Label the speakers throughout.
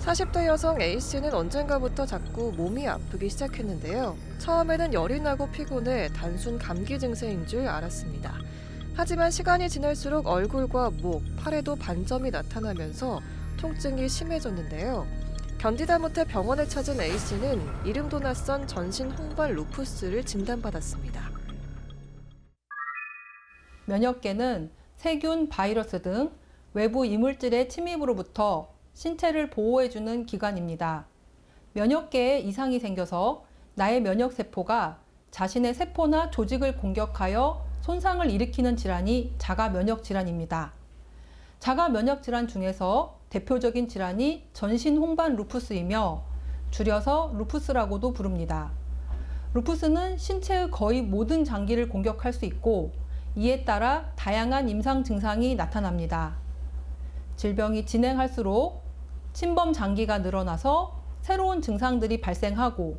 Speaker 1: 40대 여성 A씨는 언젠가부터 자꾸 몸이 아프기 시작했는데요. 처음에는 열이 나고 피곤해 단순 감기 증세인 줄 알았습니다. 하지만 시간이 지날수록 얼굴과 목, 팔에도 반점이 나타나면서 통증이 심해졌는데요. 견디다 못해 병원을 찾은 A씨는 이름도 낯선 전신 홍발 루푸스를 진단받았습니다.
Speaker 2: 면역계는 세균, 바이러스 등 외부 이물질의 침입으로부터 신체를 보호해주는 기관입니다. 면역계에 이상이 생겨서 나의 면역세포가 자신의 세포나 조직을 공격하여 손상을 일으키는 질환이 자가면역질환입니다. 자가면역질환 중에서 대표적인 질환이 전신 홍반 루푸스이며 줄여서 루푸스라고도 부릅니다. 루푸스는 신체의 거의 모든 장기를 공격할 수 있고 이에 따라 다양한 임상 증상이 나타납니다. 질병이 진행할수록 침범 장기가 늘어나서 새로운 증상들이 발생하고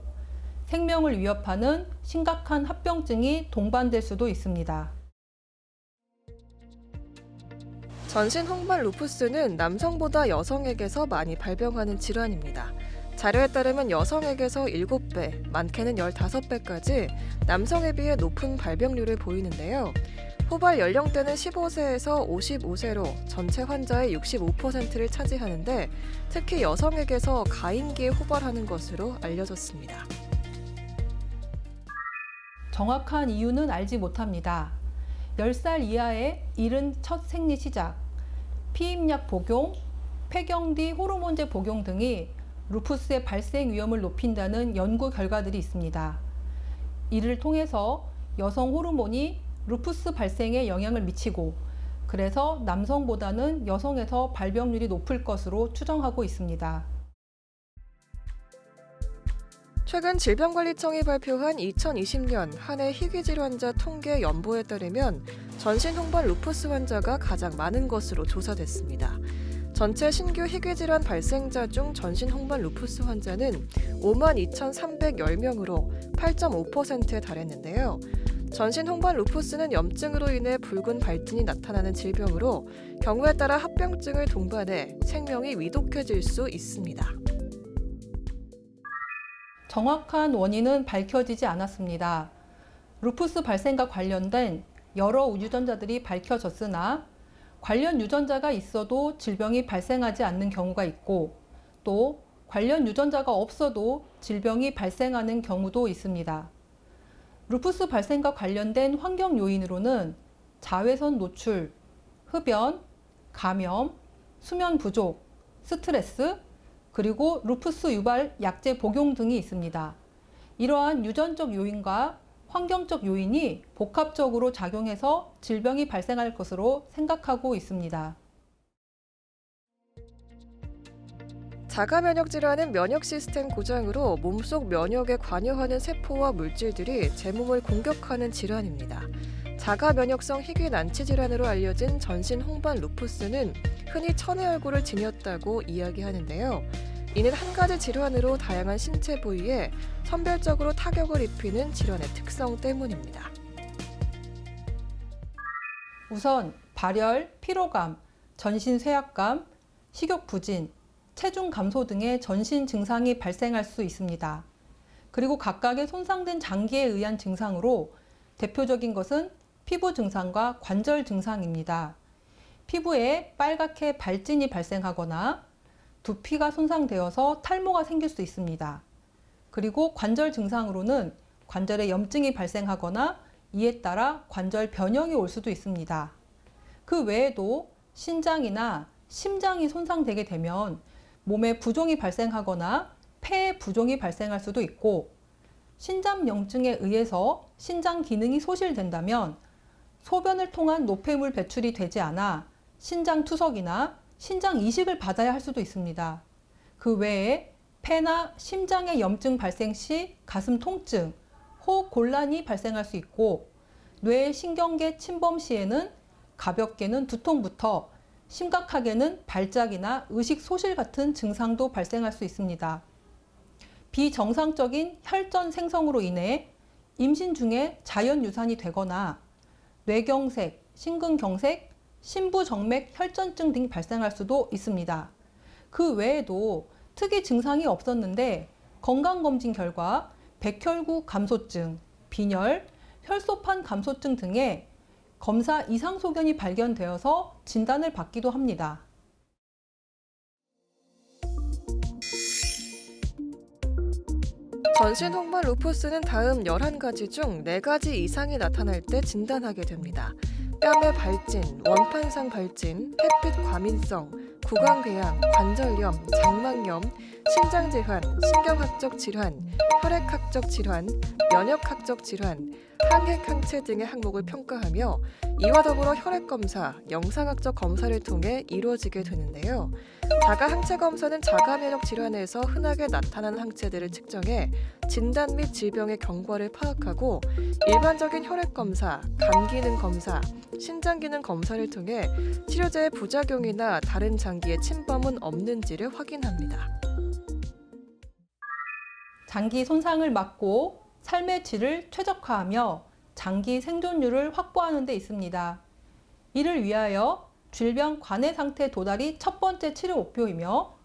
Speaker 2: 생명을 위협하는 심각한 합병증이 동반될 수도 있습니다.
Speaker 1: 전신 홍발 루푸스는 남성보다 여성에게서 많이 발병하는 질환입니다. 자료에 따르면 여성에게서 7배, 많게는 15배까지 남성에 비해 높은 발병률을 보이는데요. 후발 연령대는 15세에서 55세로 전체 환자의 65%를 차지하는데 특히 여성에게서 가임기에 후발하는 것으로 알려졌습니다.
Speaker 2: 정확한 이유는 알지 못합니다. 10살 이하의 이른 첫 생리 시작, 피임약 복용, 폐경 뒤 호르몬제 복용 등이 루푸스의 발생 위험을 높인다는 연구 결과들이 있습니다. 이를 통해서 여성 호르몬이 루푸스 발생에 영향을 미치고 그래서 남성보다는 여성에서 발병률이 높을 것으로 추정하고 있습니다.
Speaker 1: 최근 질병관리청이 발표한 2020년 한 해 희귀질 환자 통계 연보에 따르면 전신 홍발 루푸스 환자가 가장 많은 것으로 조사됐습니다. 전체 신규 희귀질환 발생자 중 전신 홍발 루푸스 환자는 52,310명으로 8.5%에 달했는데요. 전신 홍발 루푸스는 염증으로 인해 붉은 발진이 나타나는 질병으로 경우에 따라 합병증을 동반해 생명이 위독해질 수 있습니다.
Speaker 2: 정확한 원인은 밝혀지지 않았습니다. 루푸스 발생과 관련된 여러 유전자들이 밝혀졌으나 관련 유전자가 있어도 질병이 발생하지 않는 경우가 있고 또 관련 유전자가 없어도 질병이 발생하는 경우도 있습니다. 루푸스 발생과 관련된 환경 요인으로는 자외선 노출, 흡연, 감염, 수면 부족, 스트레스, 그리고 루푸스 유발 약제 복용 등이 있습니다. 이러한 유전적 요인과 환경적 요인이 복합적으로 작용해서 질병이 발생할 것으로 생각하고 있습니다.
Speaker 1: 자가면역 질환은 면역 시스템 고장으로 몸속 면역에 관여하는 세포와 물질들이 제 몸을 공격하는 질환입니다. 자가면역성 희귀 난치 질환으로 알려진 전신 홍반 루푸스는 흔히 천의 얼굴을 지녔다고 이야기하는데요. 이는 한 가지 질환으로 다양한 신체 부위에 선별적으로 타격을 입히는 질환의 특성 때문입니다.
Speaker 2: 우선 발열, 피로감, 전신 쇠약감, 식욕 부진, 체중 감소 등의 전신 증상이 발생할 수 있습니다. 그리고 각각의 손상된 장기에 의한 증상으로 대표적인 것은 피부 증상과 관절 증상입니다. 피부에 빨갛게 발진이 발생하거나 두피가 손상되어서 탈모가 생길 수 있습니다. 그리고 관절 증상으로는 관절에 염증이 발생하거나 이에 따라 관절 변형이 올 수도 있습니다. 그 외에도 신장이나 심장이 손상되게 되면 몸에 부종이 발생하거나 폐에 부종이 발생할 수도 있고 신장염증에 의해서 신장 기능이 소실된다면 소변을 통한 노폐물 배출이 되지 않아 신장 투석이나 신장 이식을 받아야 할 수도 있습니다. 그 외에 폐나 심장의 염증 발생 시 가슴 통증, 호흡 곤란이 발생할 수 있고 뇌 신경계 침범 시에는 가볍게는 두통부터 심각하게는 발작이나 의식 소실 같은 증상도 발생할 수 있습니다. 비정상적인 혈전 생성으로 인해 임신 중에 자연유산이 되거나 뇌경색, 심근경색, 심부정맥 혈전증 등이 발생할 수도 있습니다. 그 외에도 특이 증상이 없었는데 건강검진 결과 백혈구 감소증, 빈혈, 혈소판 감소증 등의 검사 이상 소견이 발견되어서 진단을 받기도 합니다.
Speaker 1: 전신 홍반 루푸스는 다음 11가지 중 4가지 이상이 나타날 때 진단하게 됩니다. 뺨의 발진, 원판상 발진, 햇빛 과민성, 구강궤양, 관절염, 장막염, 심장질환, 신경학적 질환, 혈액학적 질환, 면역학적 질환, 항핵항체 등의 항목을 평가하며 이와 더불어 혈액검사, 영상학적 검사를 통해 이루어지게 되는데요. 자가항체 검사는 자가면역 질환에서 흔하게 나타나는 항체들을 측정해 진단 및 질병의 경과를 파악하고 일반적인 혈액검사, 간기능 검사, 신장기능 검사를 통해 치료제의 부작용이나 다른 장기의 침범은 없는지를 확인합니다.
Speaker 2: 장기 손상을 막고 삶의 질을 최적화하며 장기 생존율을 확보하는 데 있습니다. 이를 위하여 질병 관해 상태 도달이 첫 번째 치료 목표이며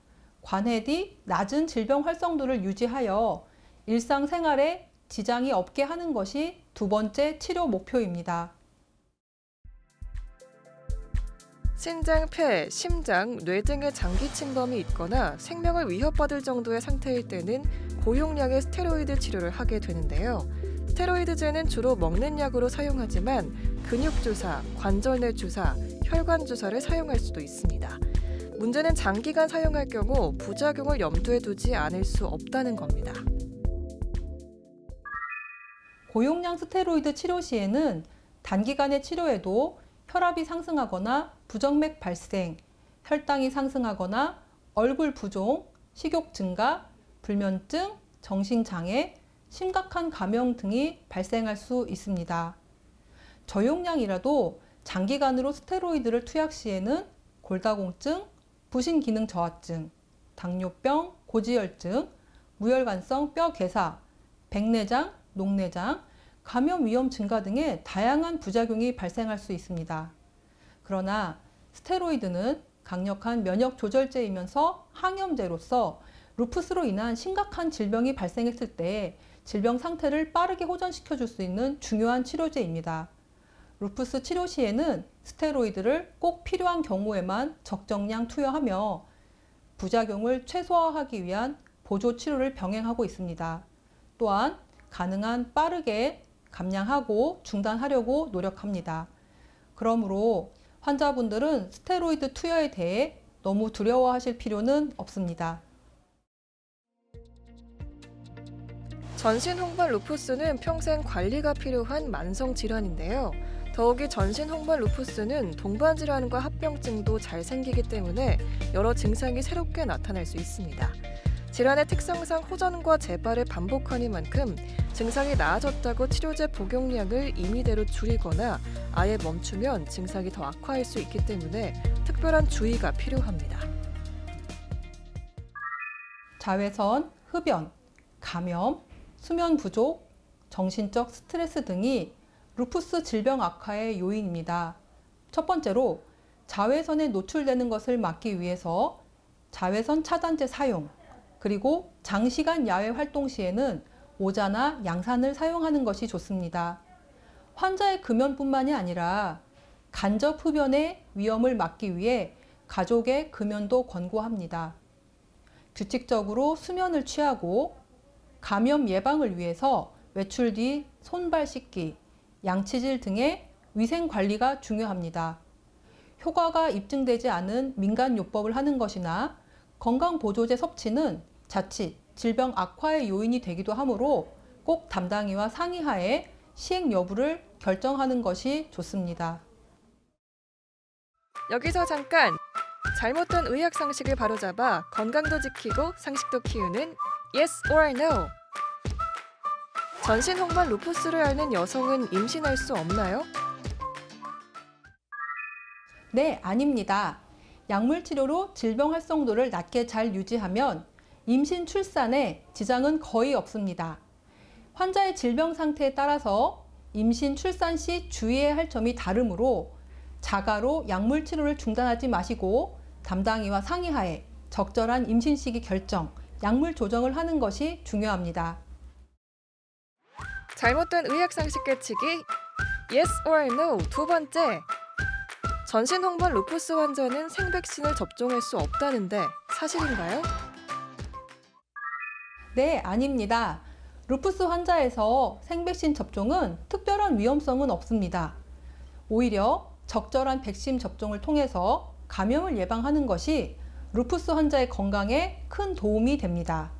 Speaker 2: 관해 뒤 낮은 질병 활성도를 유지하여 일상생활에 지장이 없게 하는 것이 두 번째 치료 목표입니다.
Speaker 1: 신장, 폐, 심장, 뇌 등의 장기 침범이 있거나 생명을 위협받을 정도의 상태일 때는 고용량의 스테로이드 치료를 하게 되는데요. 스테로이드제는 주로 먹는 약으로 사용하지만 근육주사, 관절내 주사, 혈관 주사를 사용할 수도 있습니다. 문제는 장기간 사용할 경우 부작용을 염두에 두지 않을 수 없다는 겁니다.
Speaker 2: 고용량 스테로이드 치료 시에는 단기간의 치료에도 혈압이 상승하거나 부정맥 발생, 혈당이 상승하거나 얼굴 부종, 식욕 증가, 불면증, 정신장애, 심각한 감염 등이 발생할 수 있습니다. 저용량이라도 장기간으로 스테로이드를 투약 시에는 골다공증, 부신기능 저하증, 당뇨병, 고지혈증, 무혈관성 뼈괴사, 백내장, 녹내장, 감염 위험 증가 등의 다양한 부작용이 발생할 수 있습니다. 그러나 스테로이드는 강력한 면역 조절제이면서 항염제로서 루푸스로 인한 심각한 질병이 발생했을 때 질병 상태를 빠르게 호전시켜 줄 수 있는 중요한 치료제입니다. 루푸스 치료 시에는 스테로이드를 꼭 필요한 경우에만 적정량 투여하며 부작용을 최소화하기 위한 보조 치료를 병행하고 있습니다. 또한 가능한 빠르게 감량하고 중단하려고 노력합니다. 그러므로 환자분들은 스테로이드 투여에 대해 너무 두려워하실 필요는 없습니다.
Speaker 1: 전신 홍반 루푸스는 평생 관리가 필요한 만성 질환인데요. 더욱이 전신 홍반 루푸스는 동반 질환과 합병증도 잘 생기기 때문에 여러 증상이 새롭게 나타날 수 있습니다. 질환의 특성상 호전과 재발을 반복하니만큼 증상이 나아졌다고 치료제 복용량을 임의대로 줄이거나 아예 멈추면 증상이 더 악화할 수 있기 때문에 특별한 주의가 필요합니다.
Speaker 2: 자외선, 흡연, 감염, 수면 부족, 정신적 스트레스 등이 루푸스 질병 악화의 요인입니다. 첫 번째로 자외선에 노출되는 것을 막기 위해서 자외선 차단제 사용, 그리고 장시간 야외 활동 시에는 모자나 양산을 사용하는 것이 좋습니다. 환자의 금연뿐만이 아니라 간접 흡연의 위험을 막기 위해 가족의 금연도 권고합니다. 규칙적으로 수면을 취하고 감염 예방을 위해서 외출 뒤 손발 씻기, 양치질 등의 위생 관리가 중요합니다. 효과가 입증되지 않은 민간요법을 하는 것이나 건강보조제 섭취는 자칫 질병 악화의 요인이 되기도 하므로 꼭 담당의와 상의하에 시행 여부를 결정하는 것이 좋습니다.
Speaker 1: 여기서 잠깐! 잘못된 의학 상식을 바로잡아 건강도 지키고 상식도 키우는 Yes or No! 전신 홍반 루푸스를 앓는 여성은 임신할 수 없나요?
Speaker 2: 네, 아닙니다. 약물 치료로 질병 활성도를 낮게 잘 유지하면 임신 출산에 지장은 거의 없습니다. 환자의 질병 상태에 따라서 임신 출산 시 주의해야 할 점이 다르므로 자가로 약물 치료를 중단하지 마시고 담당의와 상의하에 적절한 임신 시기 결정, 약물 조정을 하는 것이 중요합니다.
Speaker 1: 잘못된 의학상식 깨치기 Yes or No. 두 번째, 전신 홍반 루푸스 환자는 생백신을 접종할 수 없다는데 사실인가요?
Speaker 2: 네, 아닙니다. 루푸스 환자에서 생백신 접종은 특별한 위험성은 없습니다. 오히려 적절한 백신 접종을 통해서 감염을 예방하는 것이 루푸스 환자의 건강에 큰 도움이 됩니다.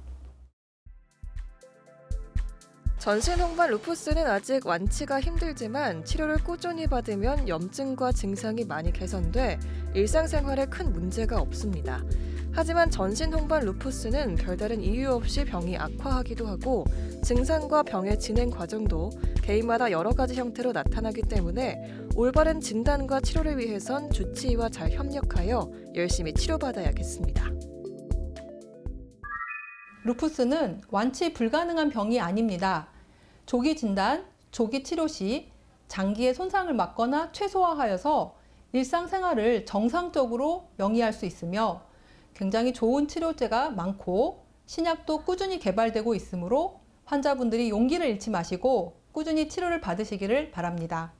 Speaker 1: 전신 홍반 루푸스는 아직 완치가 힘들지만 치료를 꾸준히 받으면 염증과 증상이 많이 개선돼 일상생활에 큰 문제가 없습니다. 하지만 전신 홍반 루푸스는 별다른 이유 없이 병이 악화하기도 하고 증상과 병의 진행 과정도 개인마다 여러 가지 형태로 나타나기 때문에 올바른 진단과 치료를 위해선 주치의와 잘 협력하여 열심히 치료받아야겠습니다.
Speaker 2: 루푸스는 완치 불가능한 병이 아닙니다. 조기 진단, 조기 치료 시 장기의 손상을 막거나 최소화하여서 일상생활을 정상적으로 영위할 수 있으며 굉장히 좋은 치료제가 많고 신약도 꾸준히 개발되고 있으므로 환자분들이 용기를 잃지 마시고 꾸준히 치료를 받으시기를 바랍니다.